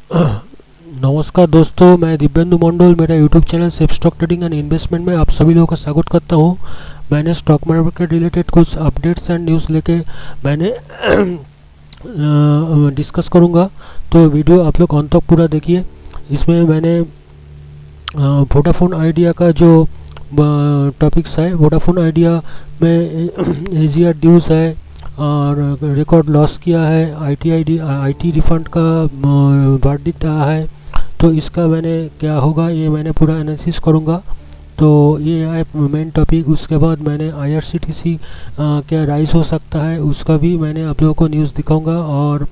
नमस्कार दोस्तों, मैं दिव्येंदु मंडल। मेरा YouTube channel safe stock trading and investment में आप सभी लोगों का स्वागत करता हूं। मैंने स्टॉक मार्केट रिलेटेड कुछ अपडेट्स एंड न्यूज़ लेके मैंने डिस्कस करूंगा, तो वीडियो आप लोग अंत तक पूरा देखिए। इसमें मैंने वोडाफोन आइडिया का जो टॉपिक्स है, वोडाफोन आइडिया में एजीआर ड्यूज है और रिकॉर्ड लॉस किया है, आईटी रिफंड का वर्डिक्ट आया है, तो इसका मैंने क्या होगा ये मैंने पूरा एनालिसिस करूँगा। तो ये है मेन टॉपिक। उसके बाद मैंने आईआरसीटीसी क्या राइज हो सकता है उसका भी मैंने आप लोगों को न्यूज़ दिखाऊंगा, और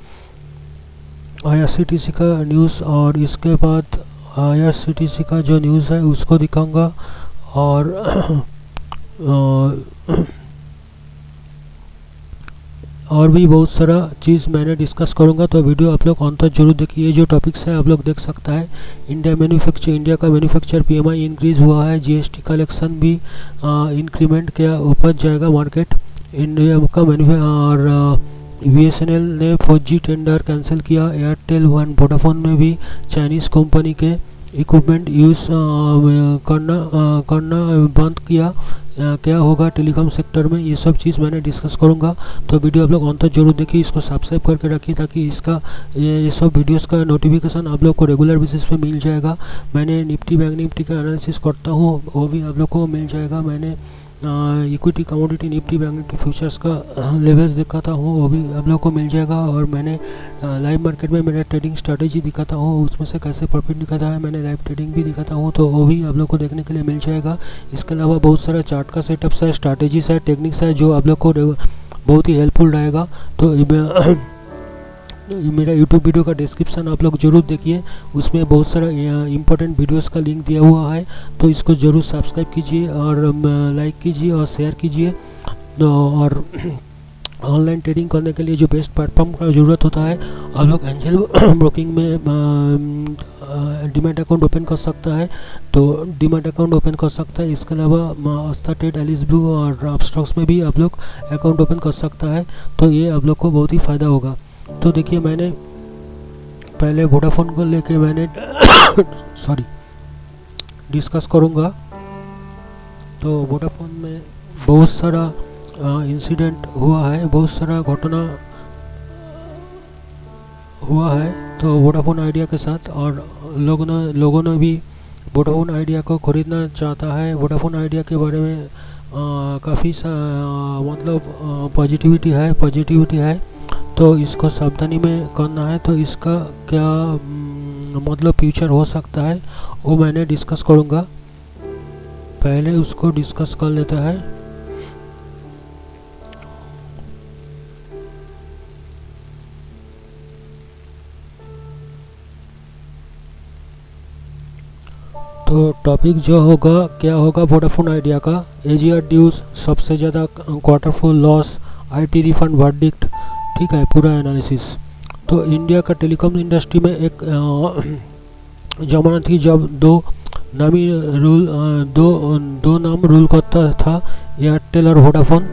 आईआरसीटीसी का न्यूज़, और इसके बाद आईआरसीटीसी का जो न्यूज़ है उसको दिखाऊंगा, और भी बहुत सारा चीज़ मैंने डिस्कस करूंगा। तो वीडियो आप लोग अंत तक जरूर देखिए। जो टॉपिक्स है आप लोग देख सकता है। इंडिया का मैन्युफैक्चर पीएमआई इंक्रीज हुआ है, जीएसटी कलेक्शन भी इंक्रीमेंट क्या ऊपर जाएगा मार्केट। इंडिया का और बीएसएनएल ने 4G टेंडर कैंसिल किया। एयरटेल वन वोडाफोन ने भी चाइनीज़ कंपनी के इक्विपमेंट यूज़ करना बंद किया। क्या होगा टेलीकॉम सेक्टर में, ये सब चीज़ मैंने डिस्कस करूंगा। तो वीडियो आप लोग अंत तक जरूर देखिए, इसको सब्सक्राइब करके रखिए ताकि इसका ये सब वीडियोस का नोटिफिकेशन आप लोग को रेगुलर बेसिस पे मिल जाएगा। मैंने निफ्टी बैंक निफ्टी का एनालिसिस करता हूँ, वो भी आप लोग को मिल जाएगा। मैंने equity commodity Nifty bank Nifty futures का लेवल्स दिखाता हूँ, वो भी आप लोग को मिल जाएगा। और मैंने लाइव मार्केट में मेरा ट्रेडिंग स्ट्रैटेजी दिखाता हूँ, उसमें से कैसे प्रॉफिट दिखाता है। मैंने लाइव ट्रेडिंग भी दिखाता हूँ, तो वो भी आप लोग को देखने के लिए मिल जाएगा। इसके अलावा बहुत सारा चार्ट का सेटअप्स है, स्ट्रैटेजीज है, टेक्निक्स है, जो आप लोग को बहुत ही हेल्पफुल रहेगा। तो मेरा यूट्यूब वीडियो का डिस्क्रिप्शन आप लोग जरूर देखिए, उसमें बहुत सारा इंपॉर्टेंट वीडियोस का लिंक दिया हुआ है, तो इसको ज़रूर सब्सक्राइब कीजिए और लाइक कीजिए और शेयर कीजिए। और ऑनलाइन ट्रेडिंग करने के लिए जो बेस्ट प्लेटफॉर्म का ज़रूरत होता है, आप लोग एंजल ब्रोकिंग में डीमैट अकाउंट ओपन कर सकता है, तो डीमैट अकाउंट ओपन कर सकता है। इसके अलावा आस्था ट्रेड, एलिस ब्लू और अपस्टॉक्स में भी आप लोग अकाउंट ओपन कर सकता है, तो ये आप लोग को बहुत ही फ़ायदा होगा। तो देखिए, मैंने पहले वोडाफोन को लेके मैंने डिस्कस करूँगा। तो वोडाफोन में बहुत सारा इंसिडेंट हुआ है, बहुत सारा घटना हुआ है तो वोडाफोन आइडिया के साथ, और लोगों ने भी वोडाफोन आइडिया को खरीदना चाहता है। वोडाफोन आइडिया के बारे में काफ़ी मतलब पॉजिटिविटी है, तो इसको सावधानी में करना है। तो इसका क्या मतलब फ्यूचर हो सकता है वो मैंने डिस्कस करूँगा। पहले उसको डिस्कस कर लेता है। तो टॉपिक जो होगा, क्या होगा वोडाफोन आइडिया का, एजीआर ड्यूज, सबसे ज़्यादा quarter four loss, IT refund verdict, ठीक है, पूरा एनालिसिस। तो इंडिया का टेलीकॉम इंडस्ट्री में एक जमाना थी जब दो नाम रूल करता था, एयरटेल और वोडाफोन।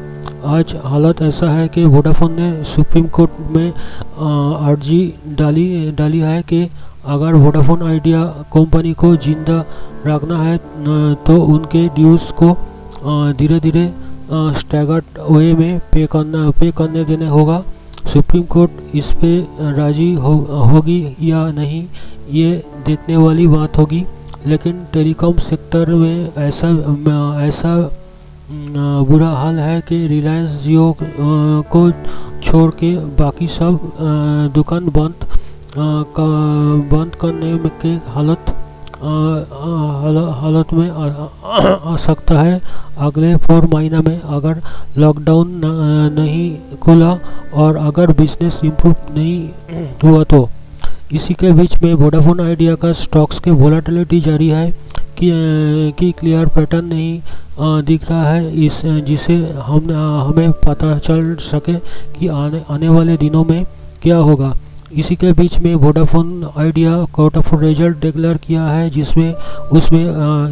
आज हालत ऐसा है कि वोडाफोन ने सुप्रीम कोर्ट में अर्जी डाली है कि अगर वोडाफोन आइडिया कंपनी को जिंदा रखना है तो उनके ड्यूज को धीरे धीरे स्टैगर्ड वे में पे करने देने होगा। सुप्रीम कोर्ट इस पे राजी होगी या नहीं, ये देखने वाली बात होगी। लेकिन टेलीकॉम सेक्टर में ऐसा बुरा हाल है कि रिलायंस जियो को छोड़ के बाकी सब दुकान बंद करने के हालत में आ सकता है अगले 4 महीना में, अगर लॉकडाउन नहीं खुला और अगर बिजनेस इम्प्रूव नहीं हुआ तो। इसी के बीच में वोडाफोन आइडिया का स्टॉक्स के वोलेटिलिटी जारी है कि क्लियर पैटर्न नहीं दिख रहा है, जिसे हमें पता चल सके कि आने वाले दिनों में क्या होगा। इसी के बीच में Vodafone idea quarter four result declare किया है, जिसमें उसमें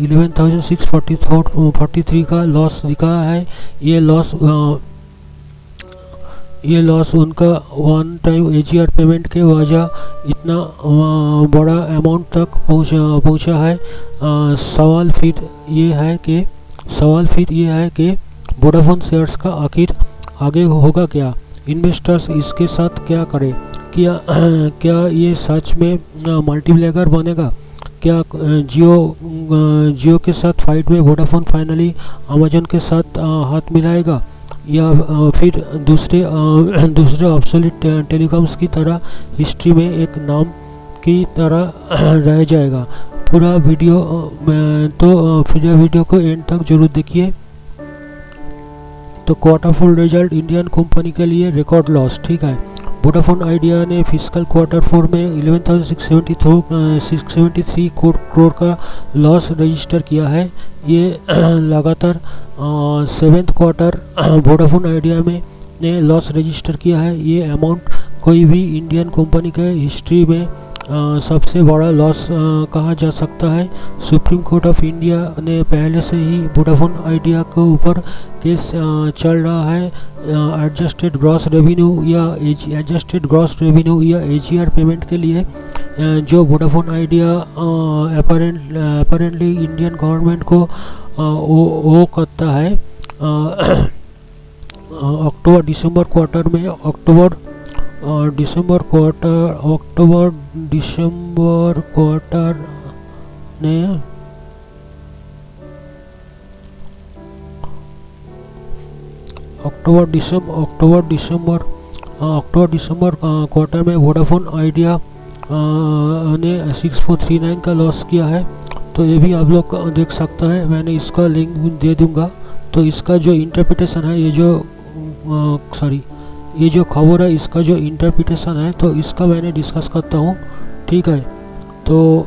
11,643 का लॉस दिखा है। ये लॉस ये लॉस उनका वन टाइम एजीआर पेमेंट के वजह इतना बड़ा अमाउंट तक पहुंचा है। सवाल फिर ये है कि वोडाफोन शेयर्स का आखिर आगे होगा क्या, इन्वेस्टर्स इसके साथ क्या करें, क्या ये सच में मल्टीप्लेयर बनेगा, क्या जियो के साथ फाइट में वोडाफोन फाइनली अमेजन के साथ हाथ मिलाएगा, या फिर दूसरे ऑब्सोलीट टेलीकॉम्स की तरह हिस्ट्री में एक नाम की तरह रह जाएगा। पूरा वीडियो को एंड तक जरूर देखिए। तो quarter four result Indian company के लिए रिकॉर्ड लॉस, ठीक है। वोडाफोन आइडिया ने फिजिकल क्वार्टर फोर में 11,673 करोड़ का लॉस रजिस्टर किया है। ये लगातार 7th क्वार्टर वोडाफोन आइडिया ने लॉस रजिस्टर किया है। ये अमाउंट कोई भी इंडियन कंपनी के हिस्ट्री में सबसे बड़ा लॉस कहा जा सकता है। सुप्रीम कोर्ट ऑफ इंडिया ने पहले से ही वोडाफोन आइडिया के ऊपर केस चल रहा है। एडजस्टेड ग्रॉस रेवेन्यू या एजीआर पेमेंट के लिए जो Vodafone idea apparently Indian government को वो करता है। अक्टूबर क्वार्टर ने दिसंबर क्वार्टर में वोडाफोन आइडिया ने 6439 का लॉस किया है। तो ये भी आप लोग देख सकता है, मैंने इसका लिंक दे दूंगा। तो इसका जो इंटरप्रिटेशन है, ये जो खबर है, इसका जो इंटरप्रिटेशन है, तो इसका मैंने डिस्कस करता हूँ, ठीक है। तो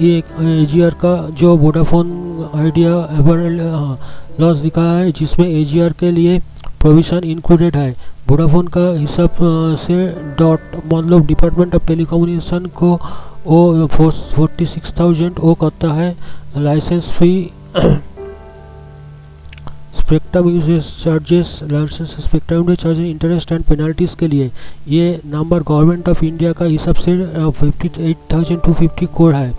ये एजीआर का जो वोडाफोन आइडिया लॉस दिखाया है, जिसमें एजीआर के लिए प्रोविजन इंक्लूडेड है। वोडाफोन का हिसाब से मतलब डिपार्टमेंट ऑफ टेलीकम्युनिकेशन को वो 46,000 वो करता है licence fee, spectrum usage charges, licence spectrum charges, interest and penalties के लिए। ये नंबर गवर्नमेंट ऑफ इंडिया का हिसाब से 58,250 करोड़ है।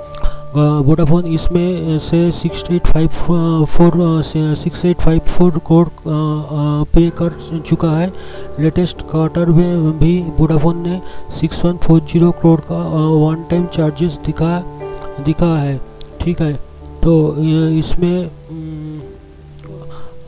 वोडाफोन इसमें से 6854 करोड़ पे कर चुका है। लेटेस्ट क्वार्टर में भी वोडाफोन ने 6140 करोड़ का वन टाइम चार्जेस दिखा है, ठीक है। तो इसमें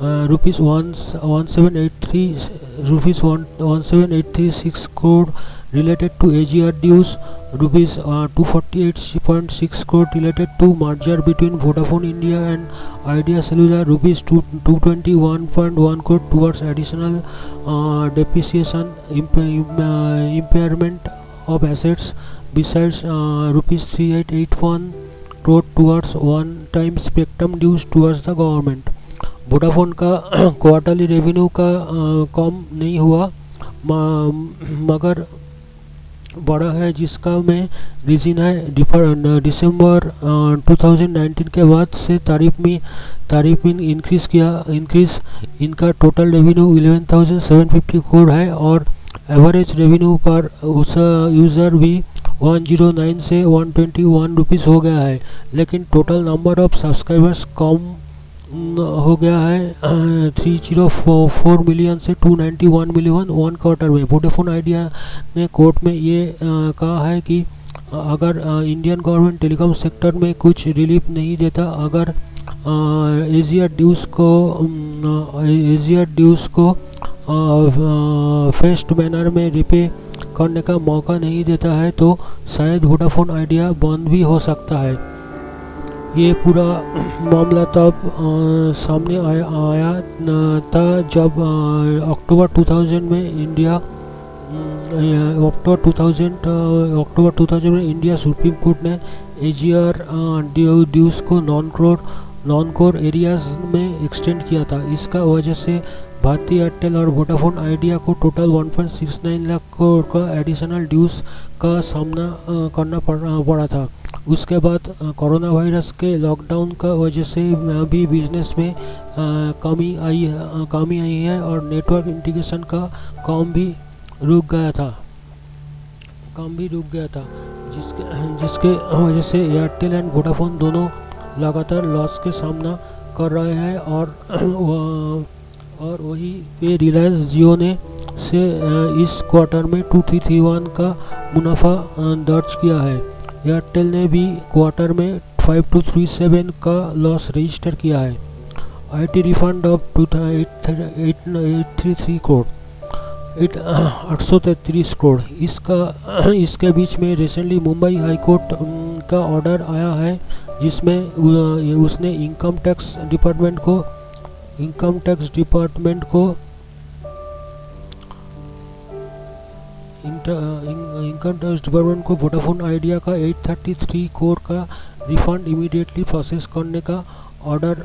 ₹1786 crore related to AGR dues, ₹248.6 crore related to merger between Vodafone India and Idea Cellular, ₹221.1 crore towards additional depreciation, impairment of assets, besides ₹3881 crore towards one-time spectrum dues towards the government. Vodafone का quarterly revenue का कम नहीं हुआ, मगर बड़ा है, जिसका में reason है दिसंबर 2019 के बाद से तारीफ में इंक्रीज इनका टोटल रेवेन्यू 11,750 करोड़ है और एवरेज रेवेन्यू पर यूज़र भी 109 से 121 रुपीज़ हो गया है। लेकिन टोटल नंबर ऑफ सब्सक्राइबर्स कम हो गया है 304 मिलियन से 291 मिलियन वन क्वार्टर में। वोडाफोन आइडिया ने कोर्ट में ये कहा है कि अगर इंडियन गवर्नमेंट टेलीकॉम सेक्टर में कुछ रिलीफ नहीं देता, अगर एजीआर ड्यूज़ को फेस्ट मैनर में रिपे करने का मौका नहीं देता है, तो शायद वोडाफोन आइडिया बंद भी हो सकता है। ये पूरा मामला तब सामने आया था जब अक्टूबर 2000 में इंडिया सुप्रीम कोर्ट ने एजीआर ड्यूज़ को नॉन कोर एरियाज में एक्सटेंड किया था। इसका वजह से भारती एयरटेल और वोडाफोन आइडिया को टोटल 1.69 लाख करोड़ का एडिशनल ड्यूज़ का सामना करना पड़ा था। उसके बाद कोरोना वायरस के लॉकडाउन का वजह से भी बिजनेस में कमी आई है और नेटवर्क इंटीग्रेशन का काम भी रुक गया था जिसके वजह से एयरटेल एंड वोडाफोन दोनों लगातार लॉस के सामना कर रहे हैं और वही पे रिलायंस जियो ने से इस क्वार्टर में 2331 का मुनाफा दर्ज किया है। एयरटेल ने भी क्वार्टर में 5237 का लॉस रजिस्टर किया है। IT refund of 833 crore 833 crore इसके बीच में रिसेंटली मुंबई हाई कोर्ट का ऑर्डर आया है जिसमें उसने इनकम टैक्स डिपार्टमेंट को वोडाफोन आइडिया का 833 करोड़ का रिफंड इमीडिएटली प्रोसेस करने का ऑर्डर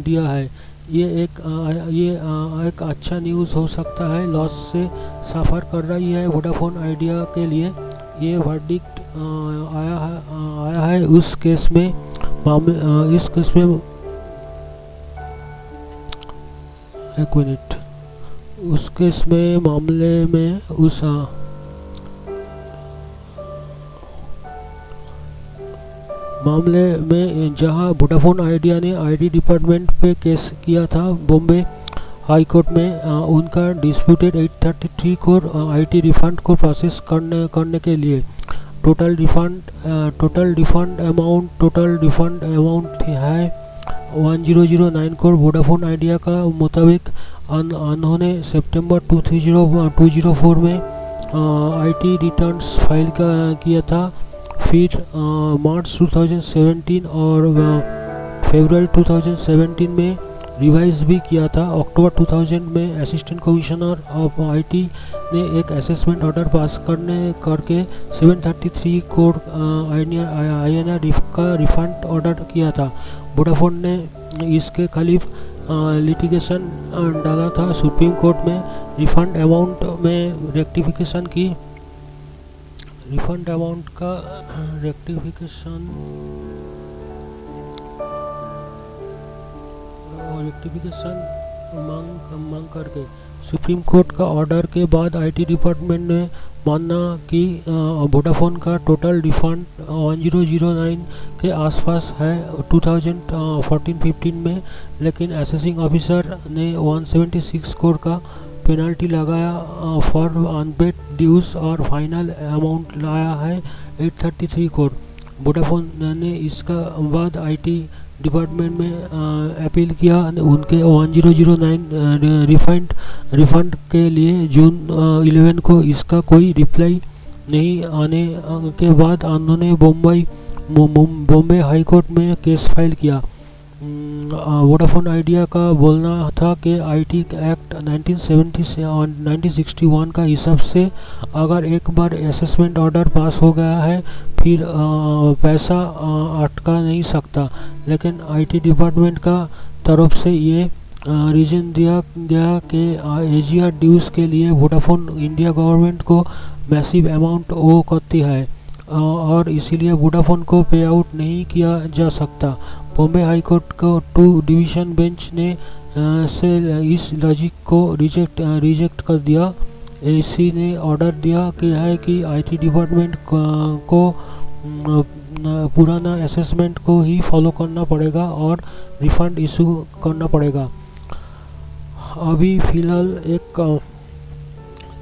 दिया है। ये एक अच्छा न्यूज़ हो सकता है। लॉस से सफ़र कर रही है वोडाफोन आइडिया के लिए ये वर्डिक्ट आया है। उस केस में मामले में जहां वोडाफोन आइडिया ने आईटी डिपार्टमेंट पे केस किया था बॉम्बे हाई कोर्ट में, उनका डिस्प्यूटेड 833 करोड़ आईटी रिफंड को प्रोसेस करने के लिए टोटल रिफंड अमाउंट है 1009 करोड़। वोडाफोन आइडिया का मुताबिक उन्होंने सितंबर 2004 में आईटी रिटर्न्स फाइल किया था, फिर मार्च 2017 और फरवरी 2017 में रिवाइज भी किया था। अक्टूबर 2000 में असिस्टेंट कमिश्नर ऑफ आईटी ने एक असेसमेंट ऑर्डर पास करके 733 करोड़ INR का रिफंड ऑर्डर किया था। वोडाफोन ने इसके खिलाफ लिटिगेशन डाला था सुप्रीम कोर्ट में। रिफंड अमाउंट का रेक्टिफिकेशन मांग करके सुप्रीम कोर्ट का ऑर्डर के बाद आईटी डिपार्टमेंट ने माना कि वोडाफोन का टोटल रिफंड 1009 के आसपास है 2014-15 में, लेकिन असेसिंग ऑफिसर ने 176 करोड़ का पेनल्टी लगाया फॉर अनपेड ड्यूज और फाइनल अमाउंट लाया है 833 करोड़। वोडाफोन ने इसका बाद आईटी डिपार्टमेंट में अपील किया। उनके 1009 रिफंड के लिए जून 11 को इसका कोई रिप्लाई नहीं आने के बाद उन्होंने बॉम्बे हाई कोर्ट में केस फाइल किया। वोडाफोन आइडिया का बोलना था कि आईटी एक्ट 1961 का हिसाब से अगर एक बार असेसमेंट ऑर्डर पास हो गया है फिर पैसा अटका नहीं सकता, लेकिन आईटी डिपार्टमेंट का तरफ से ये रीजन दिया गया कि एजीआर ड्यूज के लिए वोडाफोन इंडिया गवर्नमेंट को मैसिव अमाउंट ओ करती है और इसीलिए वोडाफोन को पे आउट नहीं किया जा सकता। बॉम्बे हाई कोर्ट को 2 डिवीज़न बेंच ने इस लॉजिक को रिजेक्ट कर दिया। एसी ने ऑर्डर दिया कि आईटी डिपार्टमेंट को पुराना असेसमेंट को ही फॉलो करना पड़ेगा और रिफंड इशू करना पड़ेगा। अभी फ़िलहाल एक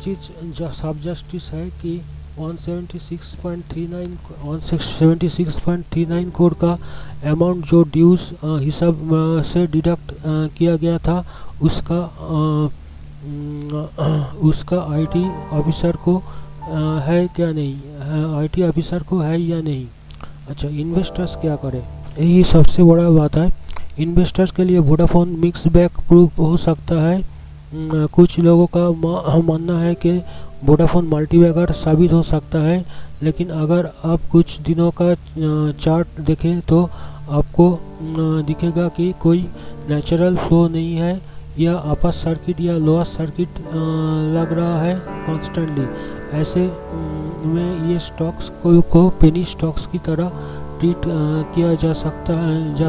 चीज़ सब जस्टिस है कि 176.39 करोड़ का अमाउंट जो ड्यूज हिसाब से डिडक्ट किया गया था उसका आईटी ऑफिसर को है क्या नहीं, आईटी ऑफिसर को है या नहीं। अच्छा, इन्वेस्टर्स क्या करें, यही सबसे बड़ा बात है। इन्वेस्टर्स के लिए वोडाफोन मिक्स बैग प्रूफ हो सकता है। कुछ लोगों का मानना है कि वोडाफोन मल्टीबैगर साबित हो सकता है, लेकिन अगर आप कुछ दिनों का चार्ट देखें तो आपको दिखेगा कि कोई नेचुरल फ्लो नहीं है या अपर सर्किट या लोअर सर्किट लग रहा है कॉन्स्टेंटली। ऐसे में ये स्टॉक्स को पेनी स्टॉक्स की तरह ट्रीट किया जा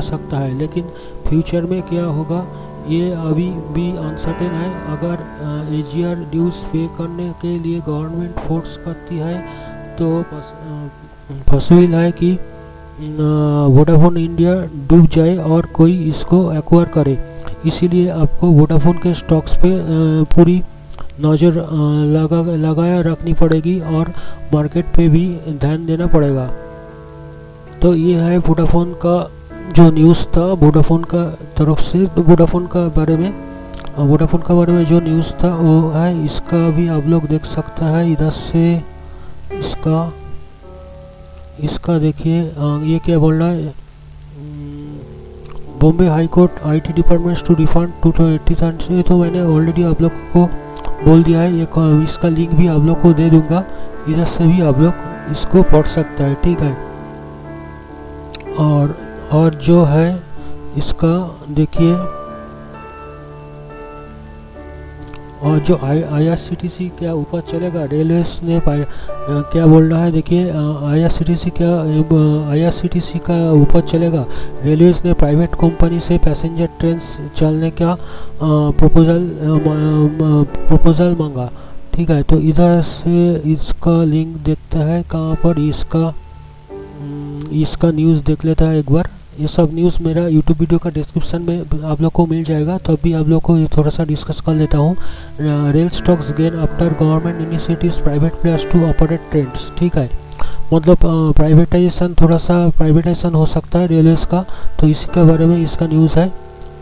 सकता है, लेकिन फ्यूचर में क्या होगा ये अभी भी अनसर्टेन है। अगर AGR ड्यूज पे करने के लिए गवर्नमेंट फोर्स करती है तो पॉसिबल है कि वोडाफोन इंडिया डूब जाए और कोई इसको एक्वायर करे। इसीलिए आपको वोडाफोन के स्टॉक्स पे पूरी नज़र लगाया रखनी पड़ेगी और मार्केट पे भी ध्यान देना पड़ेगा। तो ये है वोडाफोन का जो न्यूज़ था वोडाफोन का तरफ से। तो वोडाफोन का बारे में जो न्यूज़ था वो है, इसका भी आप लोग देख सकते हैं इधर से। इसका देखिए ये क्या बोल रहा है, Bombay High Court IT departments to refund 280,000 से। तो मैंने ऑलरेडी आप लोग को बोल दिया है, इसका लिंक भी आप लोग को दे दूंगा, इधर से भी आप लोग इसको पढ़ सकता है, ठीक है। और जो है इसका देखिए, और जो IRCTC क्या ऊपर चलेगा, रेलवेज ने क्या बोल रहा है देखिए, IRCTC का ऊपर चलेगा। रेलवेज ने प्राइवेट कंपनी से पैसेंजर ट्रेन चलने का प्रपोजल मांगा, ठीक है। तो इधर से इसका लिंक देखते हैं कहाँ पर, इसका न्यूज़ देख लेता है एक बार। ये सब न्यूज़ मेरा यूट्यूब वीडियो का डिस्क्रिप्शन में आप लोग को मिल जाएगा, तो अभी आप लोग को ये थोड़ा सा डिस्कस कर लेता हूँ। Rail stocks gain after government initiatives private players to operate trains, ठीक है। मतलब प्राइवेटाइजेशन हो सकता है रेलवेज का, तो इसी के बारे में इसका न्यूज़ है।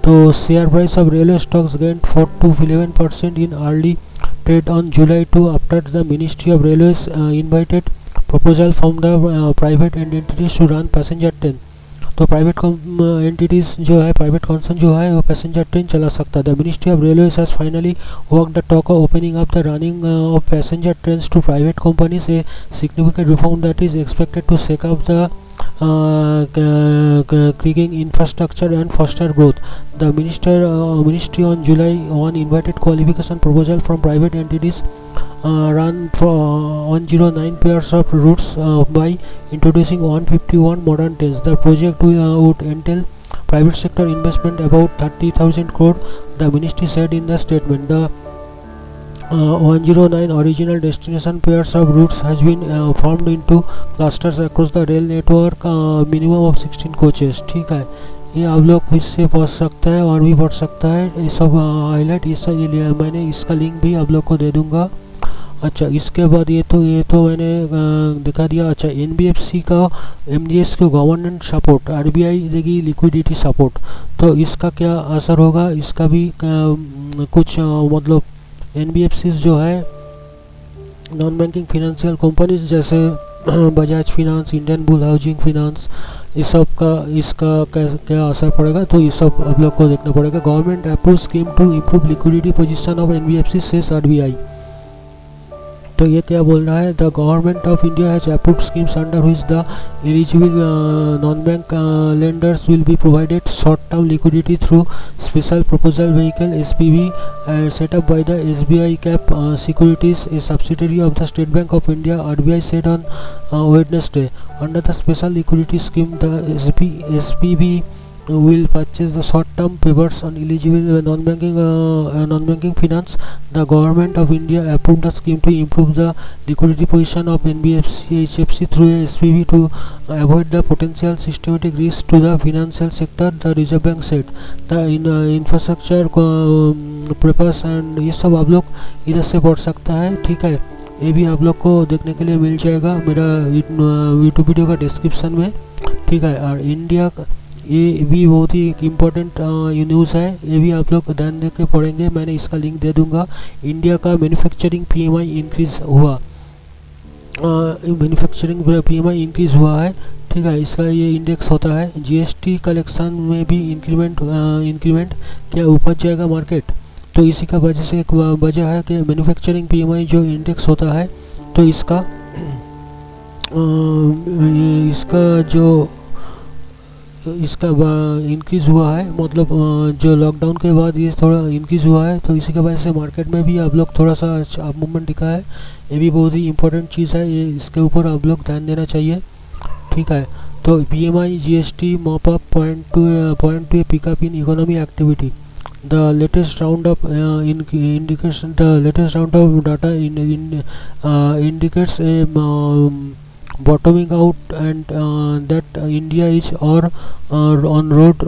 तो share price of railway stocks gain 4 to 11% in early trade on July 2 after the ministry of railways invited proposal from the private entities to run passenger train. तो प्राइवेट एंटिटीज़ जो है, प्राइवेट कंसर्न जो है वो passenger train चला सकता है। The ministry of railways has finally work the talk of opening up the running of passenger trains to private companies, a significant reform that is expected to shake up the creating infrastructure and foster growth. The ministry on July 1 invited qualification proposal from private entities run for 109 pairs of routes by introducing 151 modern trains. The project would entail private sector investment about 30,000 crore, the ministry said in the statement. The 109 original destination pairs of routes has been formed into clusters across the rail network, minimum of 16 coaches, ठीक है। ये आप लोग इससे पढ़ सकते हैं और भी पढ़ सकता है, ये सब हाईलाइट मैंने इसका लिंक भी आप लोग को दे दूंगा। अच्छा, इसके बाद ये तो मैंने दिखा दिया। अच्छा, NBFC का MDS को गवर्नेंस सपोर्ट, RBI देगी लिक्विडिटी सपोर्ट, तो इसका क्या असर होगा, इसका भी कुछ मतलब NBFCs जो है नॉन बैंकिंग फिनेंशियल कंपनीज जैसे Bajaj finance, Indian bull housing finance, इस सब का इसका क्या असर पड़ेगा, तो ये सब आप लोग को देखना पड़ेगा। Government approve scheme to improve liquidity position of NBFC सेस RBI। तो ये क्या बोल रहा है, the government of India has approved schemes under which the eligible non bank lenders will be provided short term liquidity through special proposal vehicle SPV set up by the SBI Cap Securities, a subsidiary of the State Bank of India, RBI said on Wednesday. Under the special liquidity scheme, the SPV will purchase the short-term papers on eligible non-banking finance. The government of India approved the scheme to improve the liquidity position of NBFC HFC through a SPV to avoid the potential systematic risk to the financial sector, the Reserve Bank said. The infrastructure papers and ये सब आप लोग इधर से पढ़ सकता है, ठीक है। ये भी आप लोग को देखने के लिए मिल जाएगा मेरा यूट्यूब वीडियो का डिस्क्रिप्शन में, ठीक है। और इंडिया ये भी बहुत ही इम्पोर्टेंट न्यूज़ है, ये भी आप लोग ध्यान दे के पढ़ेंगे, मैंने इसका लिंक दे दूंगा। इंडिया का मैन्युफैक्चरिंग PMI इंक्रीज हुआ, इंक्रीज हुआ है, ठीक है। इसका ये इंडेक्स होता है। GST कलेक्शन में भी इंक्रीमेंट क्या ऊपर जाएगा मार्केट, तो इसी का वजह से एक वजह है कि मैन्युफैक्चरिंग PMI जो इंडेक्स होता है, तो इसका इंक्रीज़ हुआ है, मतलब जो लॉकडाउन के बाद ये थोड़ा इंक्रीज़ हुआ है, तो इसी की वजह से मार्केट में भी आप लोग थोड़ा सा अप मूवमेंट दिखा है। ये भी बहुत ही इंपॉर्टेंट चीज़ है, ये इसके ऊपर आप लोग ध्यान देना चाहिए, ठीक है। तो PMI GST mop up point to a pickup in economy activity. The latest round of indication the latest round of data indicates a bottoming out, and that India is on road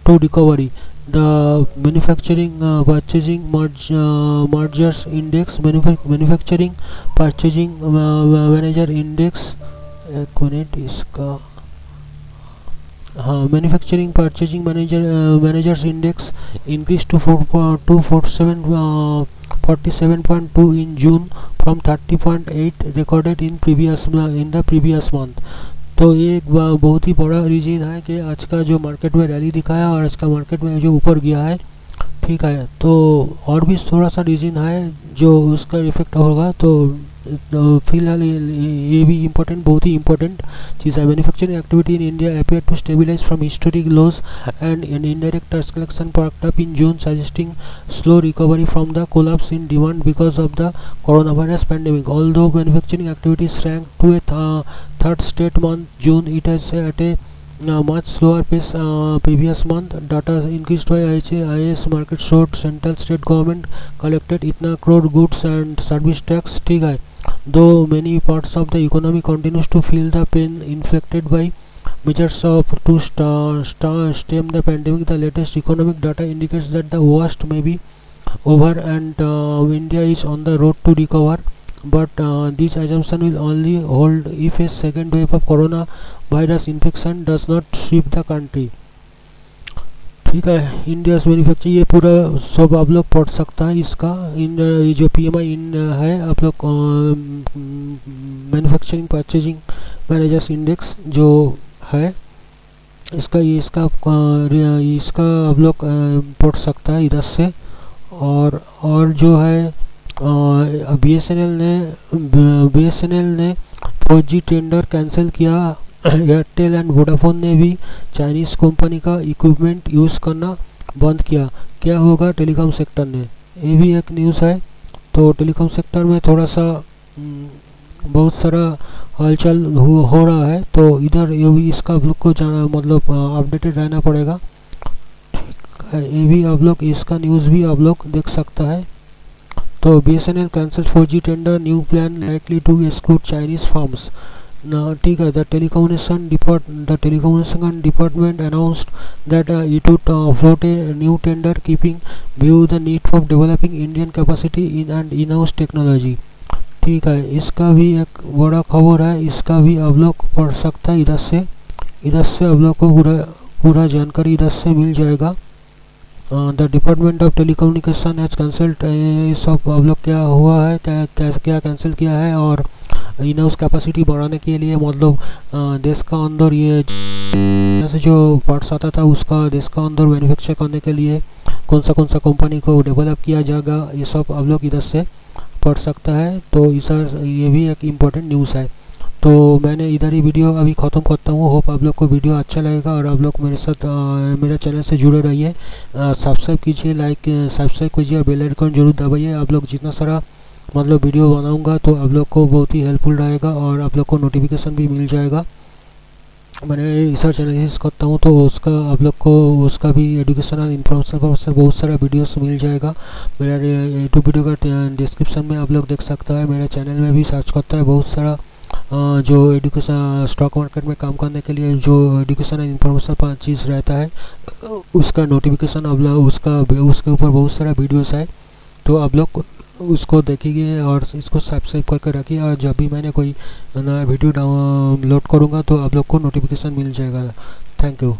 to recovery. The manufacturing purchasing mergers index, manufacturing purchasing manager index, एक minute इसका, हाँ, manufacturing purchasing managers index increase to 47.2 in June from 30.8 recorded in the previous month. तो ये एक बहुत ही बड़ा reason है कि आज का जो मार्केट में रैली दिखाया और आज का मार्केट में जो ऊपर गया है, ठीक है। तो और भी थोड़ा सा रीजन है जो उसका इफेक्ट होगा, तो फिलहाल ये भी इम्पोर्टेंट, बहुत ही इम्पोर्टेंट चीज़ है। Manufacturing activity in India appeared to stabilize from historic lows, and an indirect tax collection perked up in June, suggesting slow recovery from the collapse in demand because of the coronavirus pandemic. Although manufacturing activities shrank to a third straight month, June, it is at a much slower pace previous month. Data increased by IAS market showed central state government collected इतना crore goods and service tax, ठीक है। Though many parts of the economy continues to feel the pain inflicted by measures to stem the pandemic, the latest economic data indicates that the worst may be over, and India is on the road to recover. But this assumption will only hold if a second wave of coronavirus infection does not sweep the country. ठीक है। India's manufacturing, ये पूरा सब आप लोग पढ़ सकता है इसका। इन जो PMI इन है, आप लोग मैन्युफैक्चरिंग परचेजिंग मैनेजर्स इंडेक्स जो है, इसका आप लोग पढ़ सकता है इधर से। और जो है BSNL ने 4G टेंडर कैंसिल किया। एयरटेल एंड वोडाफोन ने भी चाइनीज़ कंपनी का इक्विपमेंट यूज़ करना बंद किया। क्या होगा टेलीकॉम सेक्टर ने, ये भी एक न्यूज़ है। तो टेलीकॉम सेक्टर में थोड़ा सा बहुत सारा हलचल हो रहा है, तो इधर ये भी इसका आप लोग को जाना, मतलब अपडेटेड रहना पड़ेगा, ठीक है। ये भी आप लोग इसका न्यूज़ भी आप लोग देख सकता है। तो BSNL cancelled 4G tender, new plan likely to exclude Chinese firms. ठीक है। The telecommunication department announced that it would float a new tender, keeping view the need for developing Indian capacity and in-house technology, ठीक है। इसका भी एक बड़ा खबर है, इसका भी आप लोग पढ़ सकता है इधर से आप लोग को पूरा जानकारी इधर से मिल जाएगा। The department of telecommunication has cancelled, ये सब आप लोग क्या हुआ है, क्या कैंसिल किया है, और इन हाउस कैपेसिटी बढ़ाने के लिए, मतलब देश का अंदर ये जैसे जो पार्ट्स आता था उसका देश का अंदर मैन्युफैक्चर करने के लिए कौन सा कंपनी को डेवलप किया जाएगा, ये सब आप लोग इधर से पढ़ सकता है। तो ये भी एक इम्पोर्टेंट न्यूज़ है। तो मैंने इधर ही वीडियो अभी ख़त्म करता हूँ। होप आप लोग को वीडियो अच्छा लगेगा और आप लोग मेरे साथ मेरे चैनल से जुड़े रहिए। सब्सक्राइब कीजिए, सब्सक्राइब कीजिए, बेल आइकन जरूर दबाइए। आप लोग जितना सारा मतलब वीडियो बनाऊंगा तो आप लोग को बहुत ही हेल्पफुल रहेगा और आप लोग को नोटिफिकेशन भी मिल जाएगा। मैंने रिसर्च एनालिसिस करता हूँ तो उसका आप लोग को उसका भी एजुकेशनल इन्फॉर्मेशन पर बहुत सारा वीडियोस मिल जाएगा। मेरा यूट्यूब वीडियो का डिस्क्रिप्शन में आप लोग देख सकता है। मेरे चैनल में भी सर्च करता है बहुत सारा जो एजुकेशन स्टॉक मार्केट में काम करने के लिए जो एजुकेशन इन्फॉर्मेशन चीज़ रहता है उसका नोटिफिकेशन आप लोग उसके ऊपर बहुत सारा वीडियोस है, तो आप लोग उसको देखिए और इसको सब्सक्राइब करके रखिए। और जब भी मैंने कोई नया वीडियो डाउनलोड करूँगा तो आप लोग को नोटिफिकेशन मिल जाएगा। Thank you.